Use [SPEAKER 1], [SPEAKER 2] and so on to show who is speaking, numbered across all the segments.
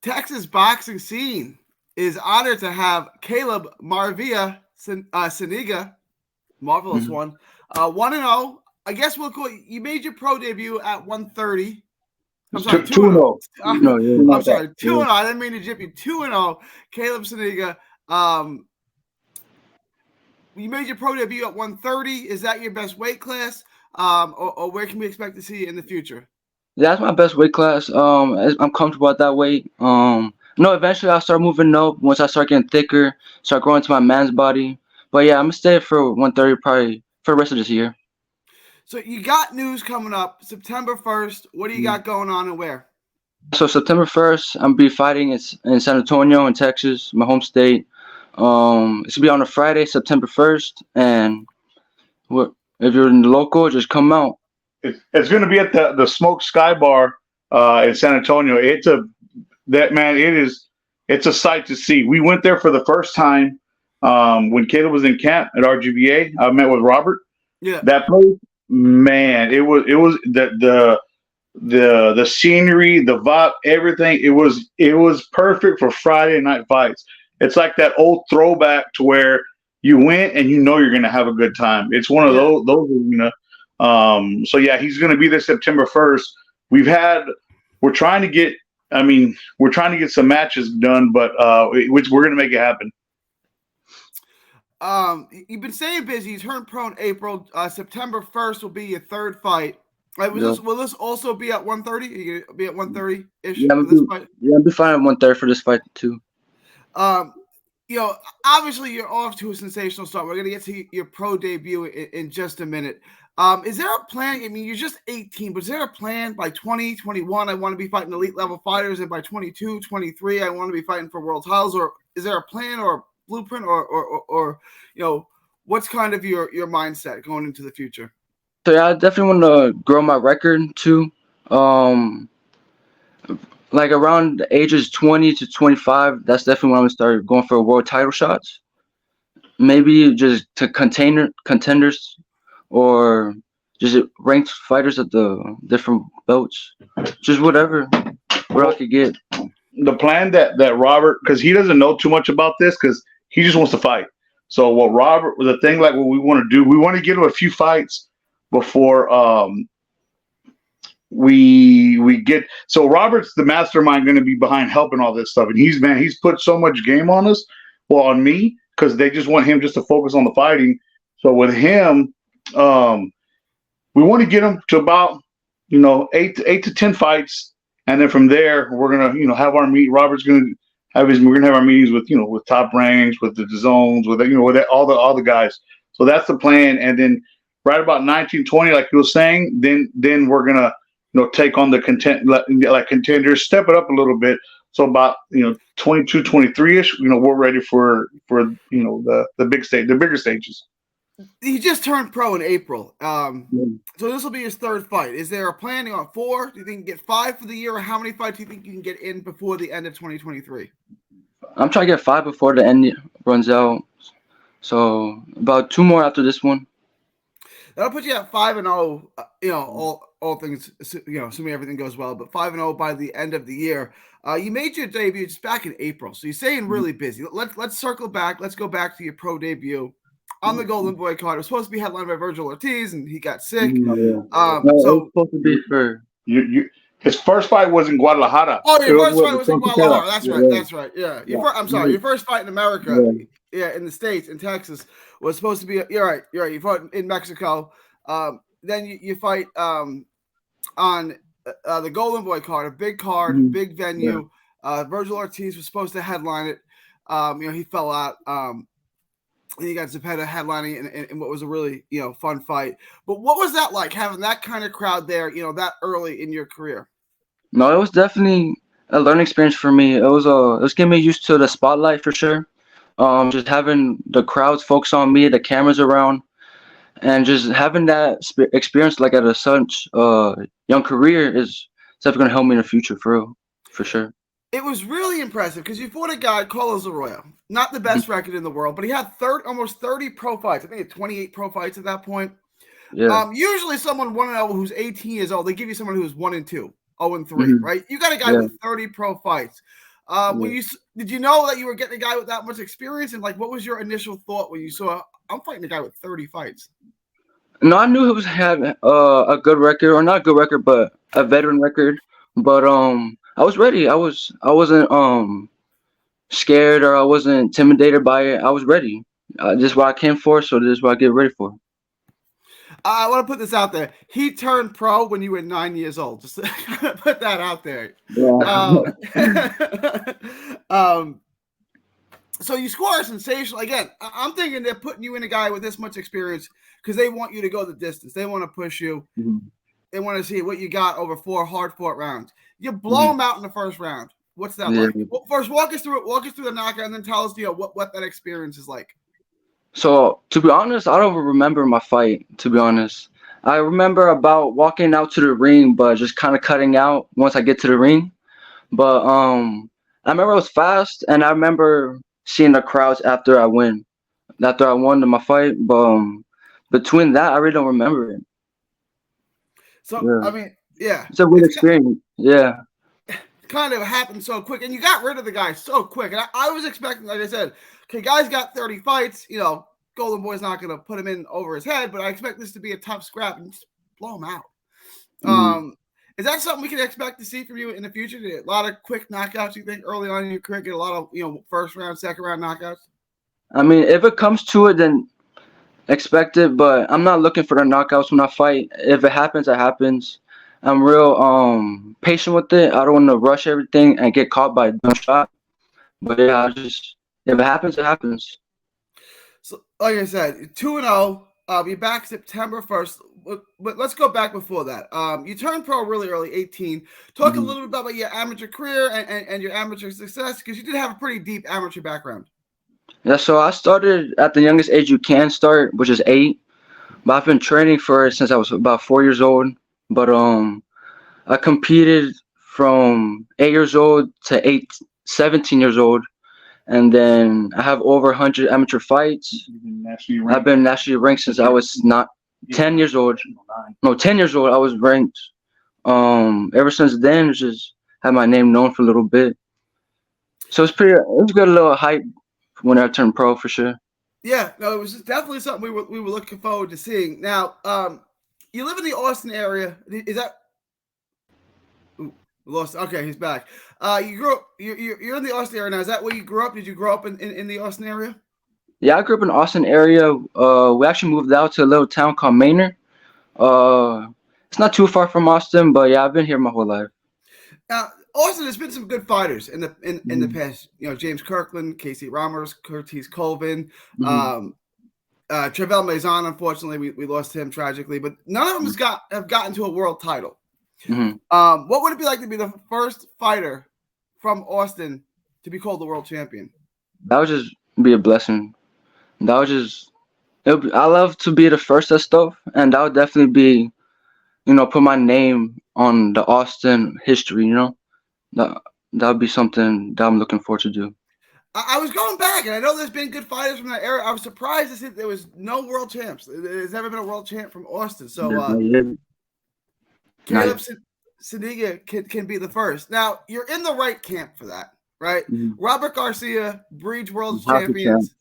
[SPEAKER 1] Texas boxing scene is honored to have Caleb Suniga, marvelous one, 1-0. I guess we'll call you made your pro debut at 130. I'm sorry, 2-0.
[SPEAKER 2] No, yeah.
[SPEAKER 1] I'm sorry, 2-0. I didn't mean to jip you. 2-0. Caleb Suniga. You made your pro debut at 130. Is that your best weight class? Or where can we expect to see you in the future?
[SPEAKER 2] Yeah, that's my best weight class. I'm comfortable at that weight. No, eventually I'll start moving up once I start getting thicker, start growing to my man's body. But yeah, I'm gonna stay for 130 probably for the rest of this year.
[SPEAKER 1] So you got news coming up September 1st. What do you got going on and where?
[SPEAKER 2] So September 1st, I'm gonna be fighting in San Antonio in Texas, my home state. It's gonna be on a Friday, September 1st, and if you're in the local, just come out.
[SPEAKER 3] It's going to be at the Smoke Sky Bar in San Antonio. It's a sight to see. We went there for the first time when Caleb was in camp at RGBA. I met with Robert.
[SPEAKER 1] Yeah,
[SPEAKER 3] that place, man, it was the scenery, the vibe, everything. It was perfect for Friday night fights. It's like that old throwback to where you went and you know you're going to have a good time. It's one of those so yeah, he's going to be there September 1st. We're trying to get some matches done, but we're going to make it happen.
[SPEAKER 1] You've been staying busy. You turned pro in April. September 1st will be your third fight. Right, will this also be at 130? Are you gonna be at 130 ish for this fight?
[SPEAKER 2] Yeah, I'll be fine at 130 for this fight too.
[SPEAKER 1] Obviously you're off to a sensational start. We're gonna get to your pro debut in just a minute. Is there a plan? I mean, you're just 18, but is there a plan by 2021? I want to be fighting elite level fighters, and by 22, 23, I want to be fighting for world titles. Or is there a plan or a blueprint, or what's kind of your mindset going into the future?
[SPEAKER 2] So yeah, I definitely want to grow my record too. Like around the ages 20 to 25, that's definitely when I'm gonna start going for world title shots. Maybe just to contenders, or just ranked fighters at the different belts. Just whatever I could get.
[SPEAKER 3] The plan that Robert, because he doesn't know too much about this, because he just wants to fight. So what we want to do, we want to get him a few fights before we get. So Robert's the mastermind going to be behind helping all this stuff, and he's put so much game on us, on me, because they just want him just to focus on the fighting. So with him, we want to get him to about 8 to 10 fights, and then from there we're gonna have our meet. Robert's gonna we're gonna have our meetings with Top Ranks, with the zones, with all the guys. So that's the plan, and then right about 19, 20, like you were saying, then we're gonna take on the contenders, step it up a little bit. So about 22, 23ish, we're ready for the big stage, the bigger stages.
[SPEAKER 1] He just turned pro in April. So this will be his third fight. Is there a plan on 4? Do you think you can get 5 for the year, or how many fights do you think you can get in before the end of 2023? I'm
[SPEAKER 2] trying to get 5 before the end runs out. So about 2 more after this one.
[SPEAKER 1] That'll put you at 5-0. All things, assuming everything goes well, but 5-0 by the end of the year. You made your debut just back in April, so you're staying really busy. Let's circle back. Let's go back to your pro debut on the Golden Boy card. It was supposed to be headlined by Virgil Ortiz, and he got sick.
[SPEAKER 2] So it was supposed to be for
[SPEAKER 3] his first fight was in Guadalajara.
[SPEAKER 1] Oh, your first fight was in Guadalajara. That's right. Yeah. I'm sorry. Your first fight in America, in the States, in Texas, was supposed to be. You're right. You fought in Mexico. Then you fight on the Golden Boy card, a big card, big venue. Virgil Ortiz was supposed to headline it. He fell out. And you got Zepeda headlining in what was a really fun fight. But what was that like, having that kind of crowd there, that early in your career?
[SPEAKER 2] No, it was definitely a learning experience for me. It was getting me used to the spotlight for sure. Just having the crowds focus on me, the cameras around, and just having that experience like at such young career is definitely going to help me in the future for sure.
[SPEAKER 1] It was really impressive because you fought a guy, Carlos Arroyo, not the best record in the world, but he had almost 30 pro fights. I think he had 28 pro fights at that point.
[SPEAKER 2] Yeah.
[SPEAKER 1] Usually someone 1-0 who's 18 years old, they give you someone who's 1-2, 0-3, right? You got a guy with 30 pro fights. Did you know that you were getting a guy with that much experience, and like, what was your initial thought when you saw I'm fighting a guy with 30 fights?
[SPEAKER 2] No, I knew he was having a good record, or not a good record, but a veteran record. But I was ready. I wasn't scared, or I wasn't intimidated by it. I was ready. This is what I came for, so this is what I get ready for.
[SPEAKER 1] I want to put this out there. He turned pro when you were 9 years old. Just to put that out there.
[SPEAKER 2] Yeah.
[SPEAKER 1] So you score a sensational. Again, I'm thinking they're putting you in a guy with this much experience because they want you to go the distance. They want to push you.
[SPEAKER 2] Mm-hmm.
[SPEAKER 1] They want to see what you got over 4 hard-fought rounds. You blow them out in the first round. What's that like? Well, first, walk us through it. Walk us through the knockout, and then tell us, what that experience is like.
[SPEAKER 2] So, to be honest, I don't remember my fight, to be honest. I remember about walking out to the ring, but just kind of cutting out once I get to the ring. But I remember it was fast, and I remember seeing the crowds after I won my fight. But between that, I really don't remember it.
[SPEAKER 1] So, yeah. I mean, yeah.
[SPEAKER 2] It's a weird experience. Yeah.
[SPEAKER 1] Kind of happened so quick, and you got rid of the guy so quick. And I was expecting, like I said, okay, guy's got 30 fights. Golden Boy's not going to put him in over his head, but I expect this to be a tough scrap and just blow him out. Mm-hmm. Is that something we can expect to see from you in the future? A lot of quick knockouts, you think, early on in your career? Get a lot of, first round, second round knockouts?
[SPEAKER 2] I mean, if it comes to it, then expect it, but I'm not looking for the knockouts when I fight. If it happens, it happens. I'm real patient with it. I don't want to rush everything and get caught by a dumb shot. But yeah, if it happens, it happens.
[SPEAKER 1] So, like I said, 2-0. You're back September 1st. But let's go back before that. You turned pro really early, 18. Talk a little bit about your amateur career and your amateur success, because you did have a pretty deep amateur background.
[SPEAKER 2] Yeah, so I started at the youngest age you can start, which is 8. But I've been training for it since I was about 4 years old. But I competed from 8 years old to 17 years old. And then I have over 100 amateur fights. I've been nationally ranked since I was not 10 years old. No, 10 years old, I was ranked. Ever since then, just had my name known for a little bit. So it was good, a little hype when I turned pro for sure.
[SPEAKER 1] Yeah, no, it was definitely something we were looking forward to seeing. Now, you live in the Austin area. Is that? Ooh, lost. Okay, he's back. You grew up. You're in the Austin area now. Is that where you grew up? Did you grow up in the Austin area?
[SPEAKER 2] Yeah, I grew up in the Austin area. We actually moved out to a little town called Manor. It's not too far from Austin, but yeah, I've been here my whole life.
[SPEAKER 1] Austin, there's been some good fighters in the past. James Kirkland, Casey Ramos, Curtis Colvin, Travell Maison. Unfortunately, we lost him tragically, but none of them have gotten to a world title.
[SPEAKER 2] Mm-hmm.
[SPEAKER 1] What would it be like to be the first fighter from Austin to be called the world champion?
[SPEAKER 2] That would just be a blessing. I love to be the first at stuff, and that would definitely be, put my name on the Austin history. That would be something that I'm looking forward to do.
[SPEAKER 1] I was going back, and I know there's been good fighters from that era. I was surprised to see there was no world champs. There's never been a world champ from Austin. So Caleb Suniga can be the first. Now, you're in the right camp for that, right? Mm-hmm. Robert Garcia, Breeds World Champions,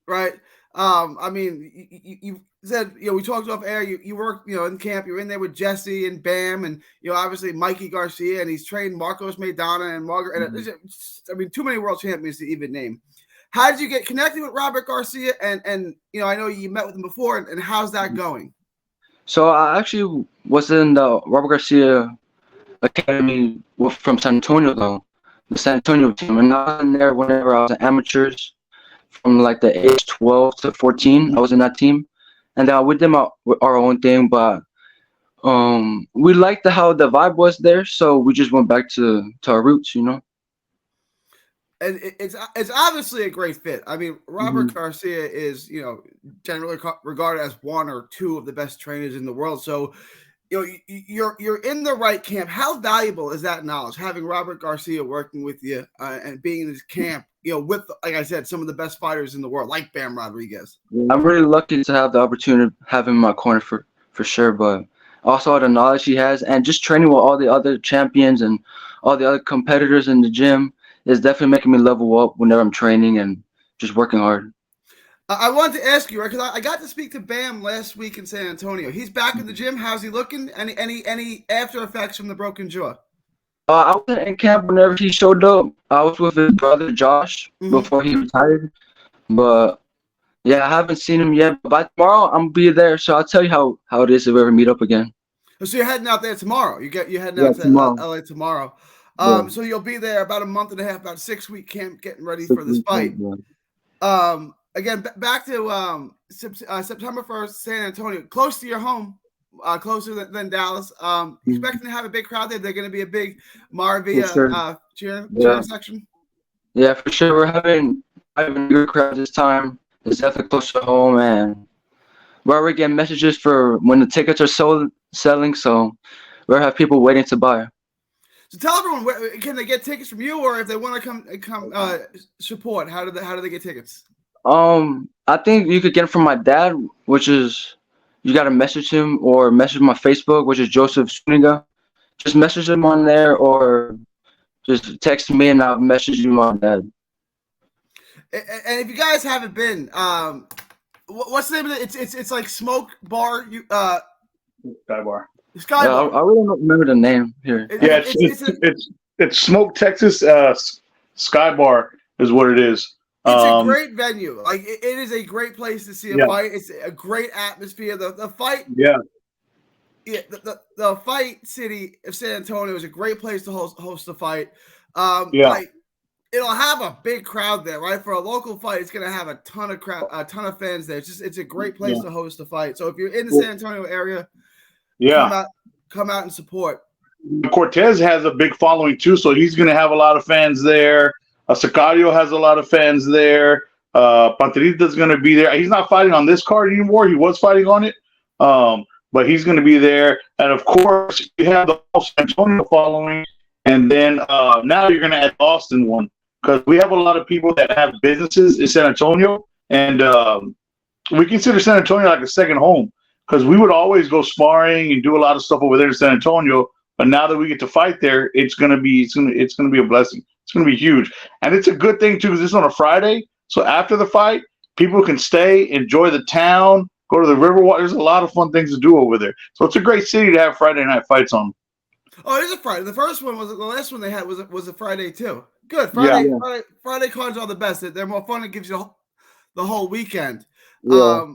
[SPEAKER 1] right? I mean, you said, we talked off air, you worked, in camp, you're in there with Jesse and Bam and, obviously Mikey Garcia, and he's trained Marcos Maidana and Margaret. Mm-hmm. Too many world champions to even name. How did you get connected with Robert Garcia? And I know you met with him before, and how's that going?
[SPEAKER 2] So I actually was in the Robert Garcia Academy from San Antonio, though, the San Antonio team. And I was in there whenever I was in amateurs from like the age 12 to 14. I was in that team. And then we did our own thing, but we liked how the vibe was there. So we just went back to our roots, And
[SPEAKER 1] it's obviously a great fit. I mean, Robert Garcia is, generally regarded as one or two of the best trainers in the world. So, you're in the right camp. How valuable is that knowledge, having Robert Garcia working with you and being in his camp, with, like I said, some of the best fighters in the world, like Bam Rodriguez?
[SPEAKER 2] I'm really lucky to have the opportunity to have him in my corner for sure, but also the knowledge he has and just training with all the other champions and all the other competitors in the gym. it's definitely making me level up whenever I'm training and just working hard.
[SPEAKER 1] I wanted to ask you, right? Because I got to speak to Bam last week in San Antonio. He's back in the gym. How's he looking? Any after effects from the broken jaw?
[SPEAKER 2] I wasn't in camp whenever he showed up. I was with his brother Josh before he retired. But yeah, I haven't seen him yet. But by tomorrow, I'm gonna be there, so I'll tell you how it is if we ever meet up again.
[SPEAKER 1] So you're heading out there tomorrow. You're heading out to
[SPEAKER 2] tomorrow.
[SPEAKER 1] LA tomorrow.
[SPEAKER 2] Yeah.
[SPEAKER 1] So you'll be there about a month and a half, about 6-week camp, getting ready for this fight.
[SPEAKER 2] Yeah.
[SPEAKER 1] Again, back to September 1st, San Antonio, close to your home, closer than Dallas. Expecting to have a big crowd there. They're going to be a big Maravilla cheering section.
[SPEAKER 2] Yeah, for sure. We're having a good crowd this time. It's definitely close to home, and we're already getting messages for when the tickets are selling. So we'll have people waiting to buy.
[SPEAKER 1] So tell everyone, can they get tickets from you, or if they want to come support, how do they get tickets?
[SPEAKER 2] I think you could get them from my dad, which is you got to message him or message my Facebook, which is Joseph Suniga. Just message him on there or just text me and I'll message you on that.
[SPEAKER 1] And if you guys haven't been, what's the name of it? It's like Smoke Bar. Sky Bar.
[SPEAKER 2] I really don't remember the name here.
[SPEAKER 3] It's Smoke Texas Sky Bar is what it is.
[SPEAKER 1] It's a great venue. Like it is a great place to see a fight. It's a great atmosphere. The fight.
[SPEAKER 3] Yeah.
[SPEAKER 1] Yeah. The fight city of San Antonio is a great place to host a fight. Like it'll have a big crowd there, right? For a local fight, it's gonna have a ton of fans there. It's a great place to host a fight. So if you're in the San Antonio area, come out and support.
[SPEAKER 3] Cortez has a big following too, so he's gonna have a lot of fans there. Sicario has a lot of fans there. Panterita's going to be there. He's not fighting on this card anymore. He was fighting on it, but he's going to be there. And, of course, you have the San Antonio following, and then now you're going to add Austin one because we have a lot of people that have businesses in San Antonio, and we consider San Antonio like a second home because we would always go sparring and do a lot of stuff over there in San Antonio. But now that we get to fight there, it's gonna be a blessing. It's gonna be huge, and it's a good thing too because it's on a Friday. So after the fight, people can stay, enjoy the town, go to the Riverwalk. There's a lot of fun things to do over there. So it's a great city to have Friday night fights on.
[SPEAKER 1] Oh, it is a Friday. The first one the last one they had was a Friday too. Good Friday. Yeah. Friday cards are the best. They're more fun. It gives you the whole weekend. Yeah.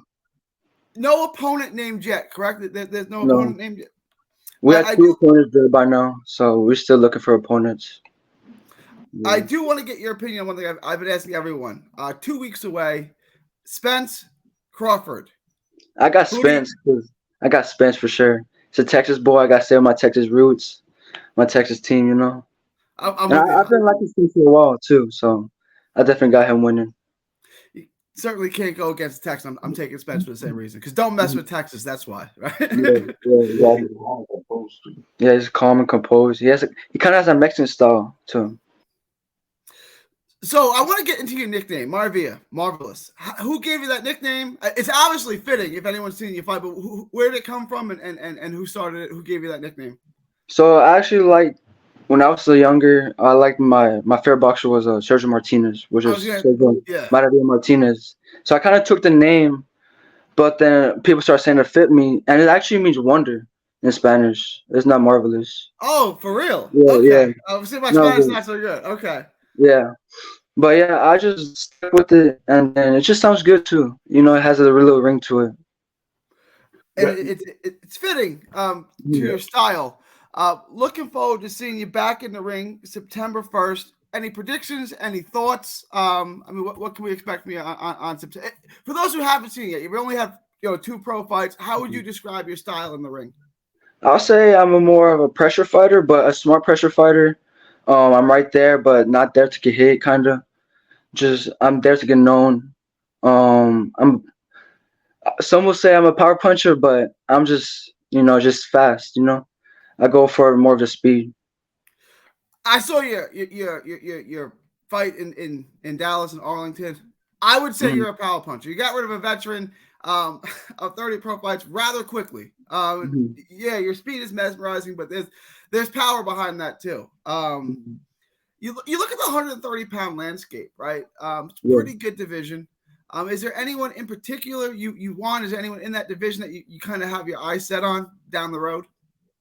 [SPEAKER 1] No opponent named yet, correct? There's no opponent named yet.
[SPEAKER 2] We had two opponents there by now, so we're still looking for opponents.
[SPEAKER 1] Yeah. I do want to get your opinion on one thing I've been asking everyone. 2 weeks away, Spence Crawford.
[SPEAKER 2] I got Spence. I got Spence for sure. It's a Texas boy. I got to stay with my Texas roots, my Texas team, you know. I've been liking Spence for a while, too, so I definitely got him winning.
[SPEAKER 1] Certainly can't go against Texas. I'm taking Spence for the same reason. Because don't mess with Texas. That's why, right?
[SPEAKER 2] Yeah, he's calm and composed. He kind of has a Mexican style to him.
[SPEAKER 1] So I want to get into your nickname, Maravilla, Marvelous. Who gave you that nickname? It's obviously fitting if anyone's seen you fight, but where did it come from and who started it? Who gave you that nickname?
[SPEAKER 2] So I actually when I was younger, I liked my favorite boxer was Sergio Martinez, which is Maravilla Martinez. So I kind of took the name, but then people started saying it fit me, and it actually means wonder in Spanish. It's not marvelous.
[SPEAKER 1] Oh, for real?
[SPEAKER 2] Yeah,
[SPEAKER 1] okay. Yeah. See, my Spanish is not so good. Okay.
[SPEAKER 2] Yeah, but yeah, I just stuck with it, and it just sounds good too. You know, it has a little ring to it.
[SPEAKER 1] And it's fitting to your style. Looking forward to seeing you back in the ring September 1st. Any predictions? Any thoughts? I mean, what can we expect from you on September? For those who haven't seen it, you only have 2 pro fights. How would you describe your style in the ring?
[SPEAKER 2] I'll say I'm more of a pressure fighter, but a smart pressure fighter. I'm right there, but not there to get hit. Kind of, I'm there to get known. Some will say I'm a power puncher, but I'm just fast. You know, I go for more of the speed.
[SPEAKER 1] I saw your fight in Dallas and Arlington. I would say you're a power puncher. You got rid of a veteran of 30 pro fights rather quickly. Yeah, your speed is mesmerizing, but there's power behind that too. you look at the 130-pound landscape, right? It's a pretty good division. Is there anyone in particular you want? Is there anyone in that division that you kind of have your eyes set on down the road?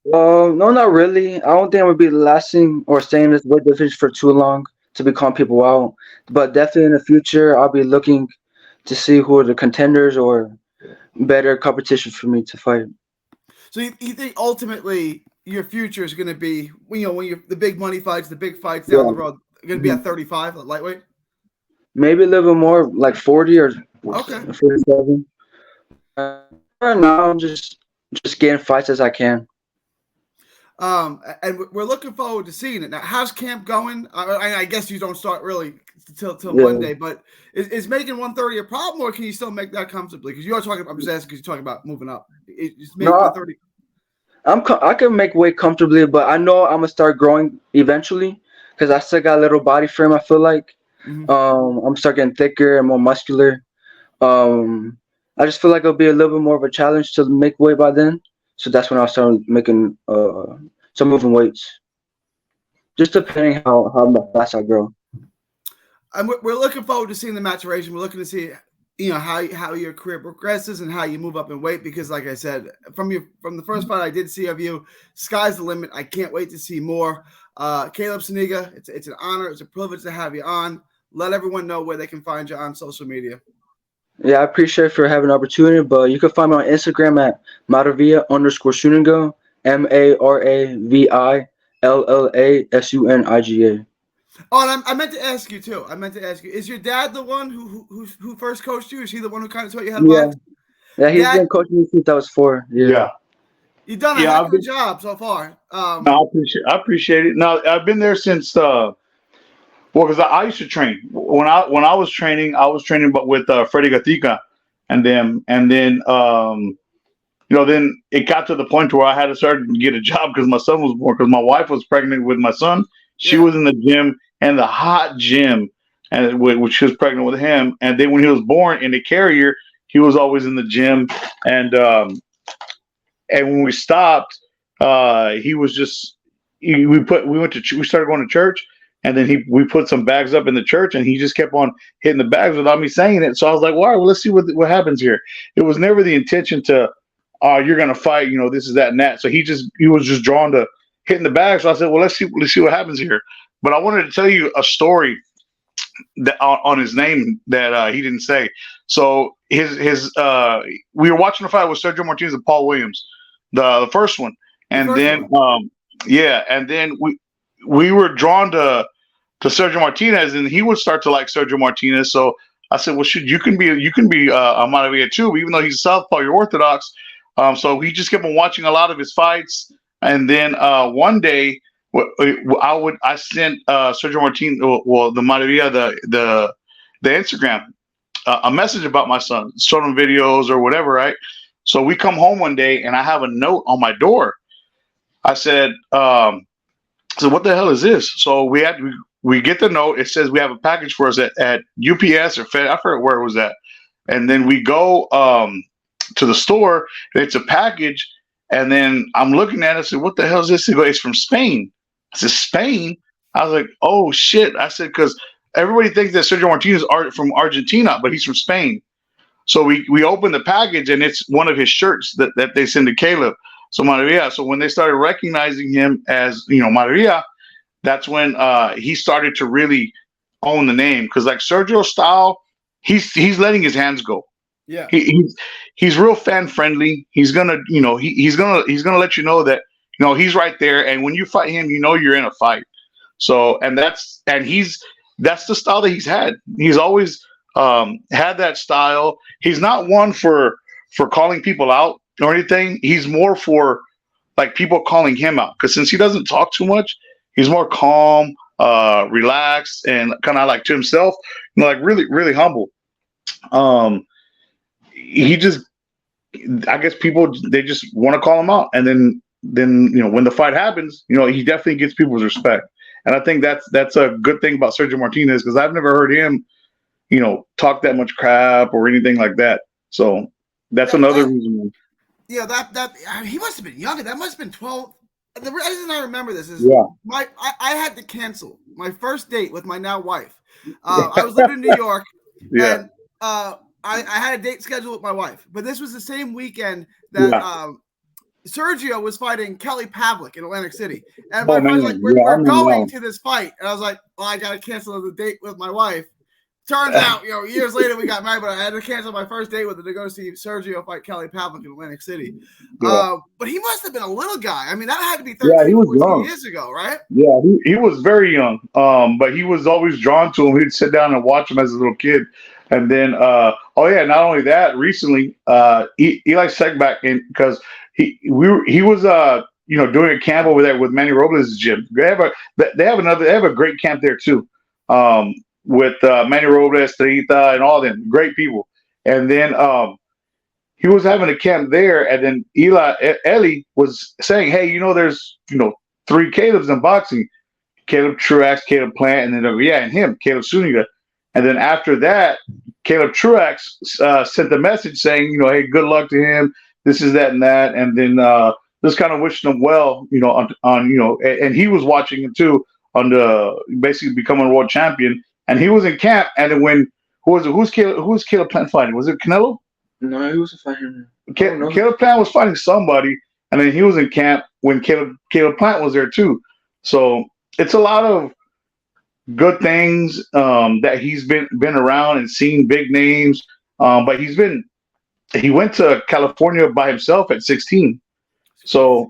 [SPEAKER 2] No, not really. I don't think I would be lasting or staying in this weight division for too long to be calling people out. But definitely in the future, I'll be looking to see who are the contenders or better competition for me to fight.
[SPEAKER 1] So you think ultimately your future is going to be, when you're the big money fights, the big fights down the road, going to be at 35, lightweight?
[SPEAKER 2] Maybe a little bit more, like 40 or 47. Right now, I'm just getting fights as I can.
[SPEAKER 1] And we're looking forward to seeing it. Now, how's camp going? I guess you don't start really till Monday, but is making 130 a problem, or can you still make that comfortably? Because you're talking. I'm just asking because you're talking about moving up. It's making 130. I can make weight comfortably, but I know I'm gonna start growing eventually because I still got a little body frame. I feel like I'm starting getting thicker and more muscular. I just feel like it'll be a little bit more of a challenge to make weight by then. So that's when I'll start making some moving weights. Just depending how fast I grow. And we're looking forward to seeing the maturation. We're looking to see, how your career progresses and how you move up in weight. Because, like I said, from the first fight I did see of you, sky's the limit. I can't wait to see more. Caleb Suniga, it's an honor, it's a privilege to have you on. Let everyone know where they can find you on social media.
[SPEAKER 2] Yeah, I appreciate for having the opportunity, but you can find me on Instagram at Maravilla_Suniga, MARAVILLASUNIGA.
[SPEAKER 1] Oh, and I meant to ask you too. Is your dad the one who first coached you? Is he the one who kind of taught you how to box?
[SPEAKER 2] Yeah, he's been coaching me since I was 4. Yeah.
[SPEAKER 1] You've done a heck of a job so far.
[SPEAKER 3] No, I appreciate it. No, I've been there since because I used to train when I was training. I was training, but with Freddie Gatica, and then then it got to the point where I had to start to get a job because my son was born. Because my wife was pregnant with my son. She was in the gym, and the hot gym, and when she was pregnant with him. And then when he was born in the carrier, he was always in the gym. And when we stopped, he was just we started going to church. And then we put some bags up in the church, and he just kept on hitting the bags without me saying it. So I was like, "Well, let's see what happens here." It was never the intention to, you're gonna fight, this is that and that. So he was just drawn to hitting the bags. So I said, "Well, let's see what happens here." But I wanted to tell you a story that on his name that he didn't say. So his we were watching the fight with Sergio Martinez and Paul Williams, the first one, and then and then we were drawn to Sergio Martinez, and he would start to like Sergio Martinez. So I said, "Well, you can be a Maravilla too, even though he's a southpaw, you're orthodox." So he just kept on watching a lot of his fights, and then one day I sent Sergio Martinez, the Maravilla, the Instagram, a message about my son, showed him videos or whatever, right? So we come home one day, and I have a note on my door. I said, "So what the hell is this?" So we get the note. It says we have a package for us at UPS or Fed. I forget where it was at. And then we go to the store. It's a package. And then I'm looking at it. I said, "What the hell is this?" He goes, "It's from Spain." I said, "Spain?" I was like, "Oh, shit." I said, because everybody thinks that Sergio Martinez is from Argentina, but he's from Spain. So we opened the package, and it's one of his shirts that they send to Caleb. So Maravilla. So when they started recognizing him as, Maravilla, that's when he started to really own the name. Because like Sergio's style, he's letting his hands go.
[SPEAKER 1] Yeah,
[SPEAKER 3] he's real fan friendly. He's gonna he's gonna let you know that he's right there. And when you fight him, you're in a fight. So that's the style that he's had. He's always had that style. He's not one for calling people out or anything. He's more for like people calling him out, because since he doesn't talk too much, he's more calm, relaxed, and kind of like to himself, like really, really humble. I guess people, they just want to call him out, and then when the fight happens, he definitely gets people's respect. And I think that's a good thing about Sergio Martinez, because I've never heard him talk that much crap or anything like that. So that's another reason.
[SPEAKER 1] Yeah, that he must have been younger. That must have been 12, the reason I remember this is
[SPEAKER 3] Yeah.
[SPEAKER 1] I had to cancel my first date with my now wife. I was living in New York,
[SPEAKER 3] Yeah.
[SPEAKER 1] and I had a date scheduled with my wife, but this was the same weekend that Sergio was fighting Kelly Pavlik in Atlantic City, and my friend's like, "We're going to this fight," and I was like, "Well, I got to cancel the date with my wife." Turns out, years later we got married, but I had to cancel my first date with her to go see Sergio fight Kelly Pavlik in Atlantic City. But he must have been a little guy. I mean, that had to be 13, 14 years ago, right?
[SPEAKER 3] Yeah, he was very young, but he was always drawn to him. He'd sit down and watch him as a little kid. And then, not only that, recently, Eli Segback, because he was doing a camp over there with Manny Robles' gym. They have a great camp there too. With Manny Robles, Trita, and all them great people. And then he was having a camp there, and then Eli was saying, "Hey, there's 3 Calebs in boxing: Caleb Truax, Caleb Plant, and then and him, Caleb Suniga." And then after that, Caleb Truax sent a message saying, "Hey, good luck to him. This is that and that," and then just kind of wishing him well, and he was watching him too on the basically becoming a world champion. And he was in camp, and then who's Caleb Plant fighting? Was it Canelo?
[SPEAKER 2] No, he wasn't fighting.
[SPEAKER 3] Caleb Plant was fighting somebody, and then he was in camp when Caleb Plant was there too. So it's a lot of good things that he's been around and seen big names. But he went to California by himself at 16. So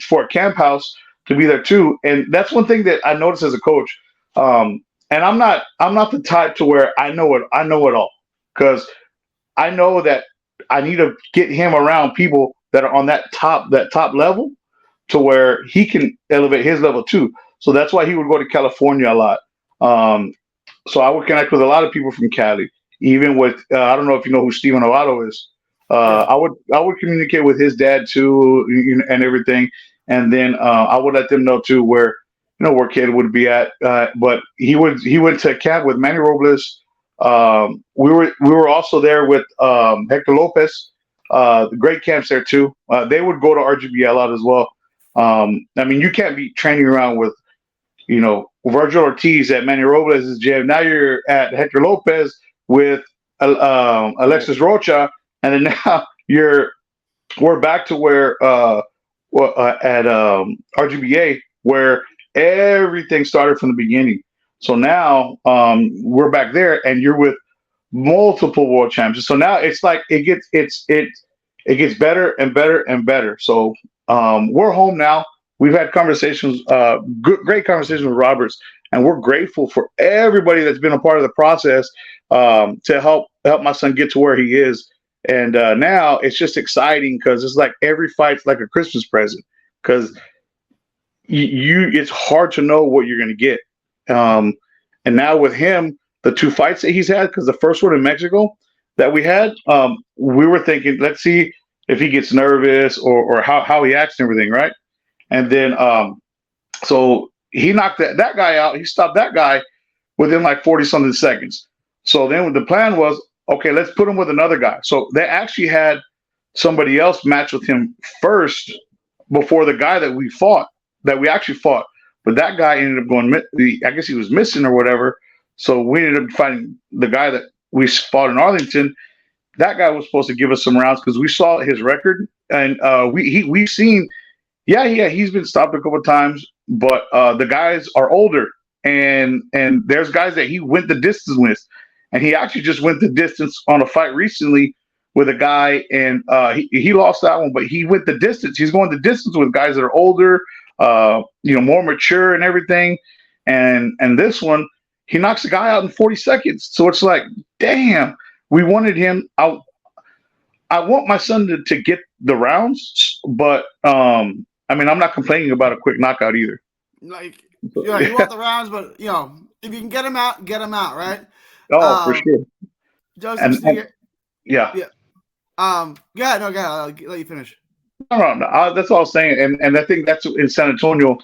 [SPEAKER 3] for a camp house to be there too, and that's one thing that I noticed as a coach. And I'm not the type to where I know it all, because I know that I need to get him around people that are on that top level to where he can elevate his level too. So that's why he would go to California a lot. So I would connect with a lot of people from Cali, even with I don't know if you know who Steven Novato is. I would communicate with his dad too, and everything, and then I would let them know too where Caleb would be at. But he went to camp with Manny Robles. We were also there with Hector Lopez. The great camps there too. They would go to RGB a lot as well. I mean, you can't be training around with Virgil Ortiz at Manny Robles' gym. Now you're at Hector Lopez with Alexis Rocha, and then now we're back to where at RGBA where everything started from the beginning. So now we're back there, and you're with multiple world champions. So now it's like it gets better and better and better. So we're home now. We've had conversations, great conversations with Roberts, and we're grateful for everybody that's been a part of the process to help my son get to where he is. And now it's just exciting because it's like every fight's like a Christmas present, because it's hard to know what you're going to get. And now with him, the 2 fights that he's had, because the first one in Mexico that we had, we were thinking, let's see if he gets nervous or how he acts and everything, right? And then so he knocked that guy out. He stopped that guy within like 40-something seconds. So then the plan was, okay, let's put him with another guy. So they actually had somebody else match with him first before the guy that we actually fought. But that guy ended up going, I guess he was missing or whatever. So we ended up fighting the guy that we fought in Arlington. That guy was supposed to give us some rounds because we saw his record, and we've seen, he's been stopped a couple of times, but the guys are older, and there's guys that he went the distance with, and he actually just went the distance on a fight recently with a guy, and he lost that one, but he went the distance. He's going the distance with guys that are older, more mature and everything, and this one, he knocks the guy out in 40 seconds. So it's like, damn, we wanted him. I want my son to get the rounds, but I mean, I'm not complaining about a quick knockout either.
[SPEAKER 1] Like, you want the rounds, but if you can get him out, right?
[SPEAKER 3] Oh, for sure.
[SPEAKER 1] Joseph,
[SPEAKER 3] yeah.
[SPEAKER 1] I'll let you finish.
[SPEAKER 3] No, that's all I was saying, and I think that's in San Antonio.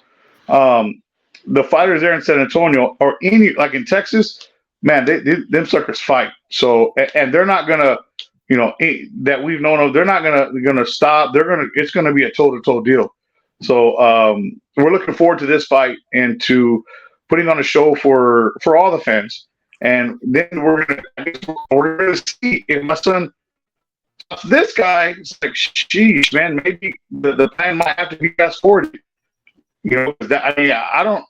[SPEAKER 3] The fighters there in San Antonio or like in Texas, man, them suckers fight. So, and they're not gonna, that we've known of, they're not gonna stop. It's gonna be a toe-to-toe deal. So we're looking forward to this fight and to putting on a show for all the fans. And then we're gonna see if my son, this guy, is like, sheesh, man, maybe the plan might have to be fast forwarded. I don't.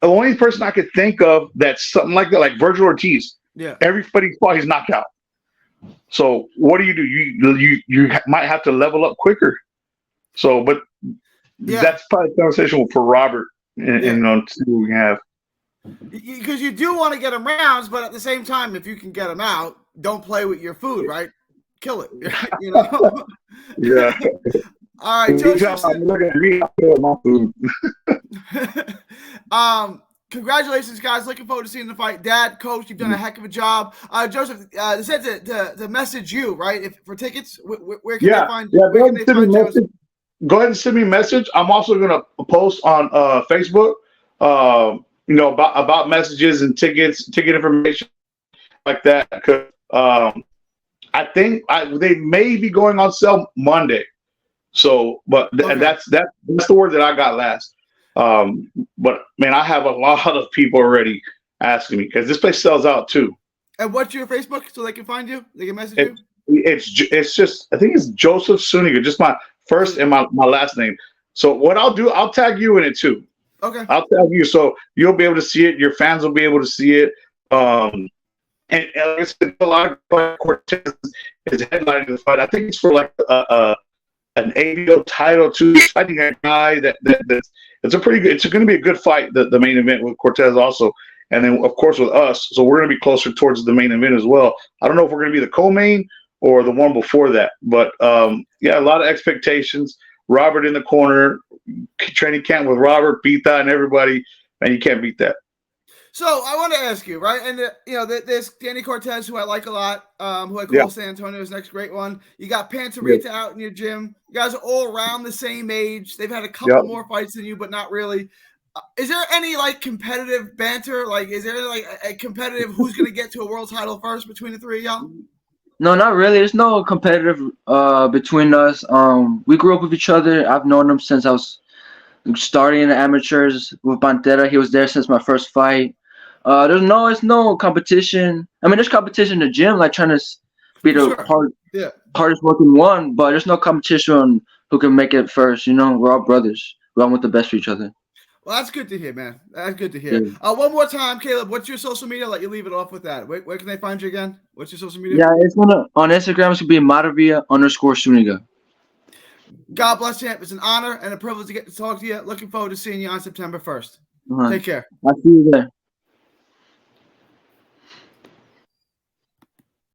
[SPEAKER 3] The only person I could think of that's something like that, like Virgil Ortiz.
[SPEAKER 1] Yeah.
[SPEAKER 3] Everybody thought he's knocked out. So what do? You might have to level up quicker. So, but that's probably a conversation for Robert and see what we have.
[SPEAKER 1] Because you do want to get him rounds, but at the same time, if you can get him out, don't play with your food, right? Kill it.
[SPEAKER 3] Yeah.
[SPEAKER 1] All right, Joseph.
[SPEAKER 3] I'm looking at me. I kill my food.
[SPEAKER 1] Congratulations, guys. Looking forward to seeing the fight. Dad, coach, you've done a heck of a job. Joseph, they said to message you, right? For tickets, where can they find you?
[SPEAKER 3] Go ahead and send me a message. I'm also going to post on Facebook, about messages and ticket information like that. I think they may be going on sale Monday. So, but that's the word that I got last. But man, I have a lot of people already asking me because this place sells out too.
[SPEAKER 1] And what's your Facebook so they can find you? They can message you.
[SPEAKER 3] It's just, I think it's Joseph Suniga, just my first and my last name. So what I'll do, I'll tag you in it too.
[SPEAKER 1] Okay.
[SPEAKER 3] I'll tag you so you'll be able to see it. Your fans will be able to see it. And like I said, a lot of Cortez is headlining the fight. I think it's for like an ABO title too. Fighting a guy that's it's going to be a good fight. The main event with Cortez also, and then of course with us. So we're going to be closer towards the main event as well. I don't know if we're going to be the co-main or the one before that, but a lot of expectations. Robert in the corner, training camp with Robert, beat that and everybody, and you can't beat that.
[SPEAKER 1] So I want to ask you, right? And there's Danny Cortez, who I like a lot, who I call San Antonio's next great one. You got Panterita out in your gym. You guys are all around the same age. They've had a couple more fights than you, but not really. Is there any like competitive banter? Like, is there like a competitive who's going to get to a world title first between the three of y'all?
[SPEAKER 2] No, not really. There's no competitive between us. We grew up with each other. I've known him since I was starting in the amateurs with Pantera. He was there since my first fight. There's no competition. I mean, there's competition in the gym, like trying to be the hardest working one, but there's no competition on who can make it first. We're all brothers. We all want the best for each other.
[SPEAKER 1] Well, that's good to hear, man. That's good to hear. Yeah. One more time, Caleb, what's your social media? Let you leave it off with that. Where can they find you again? What's your social media?
[SPEAKER 2] Yeah, it's on Instagram. It's going to be Maravilla_Suniga.
[SPEAKER 1] God bless you. It's an honor and a privilege to get to talk to you. Looking forward to seeing you on September 1st. Take care.
[SPEAKER 2] I'll see you there.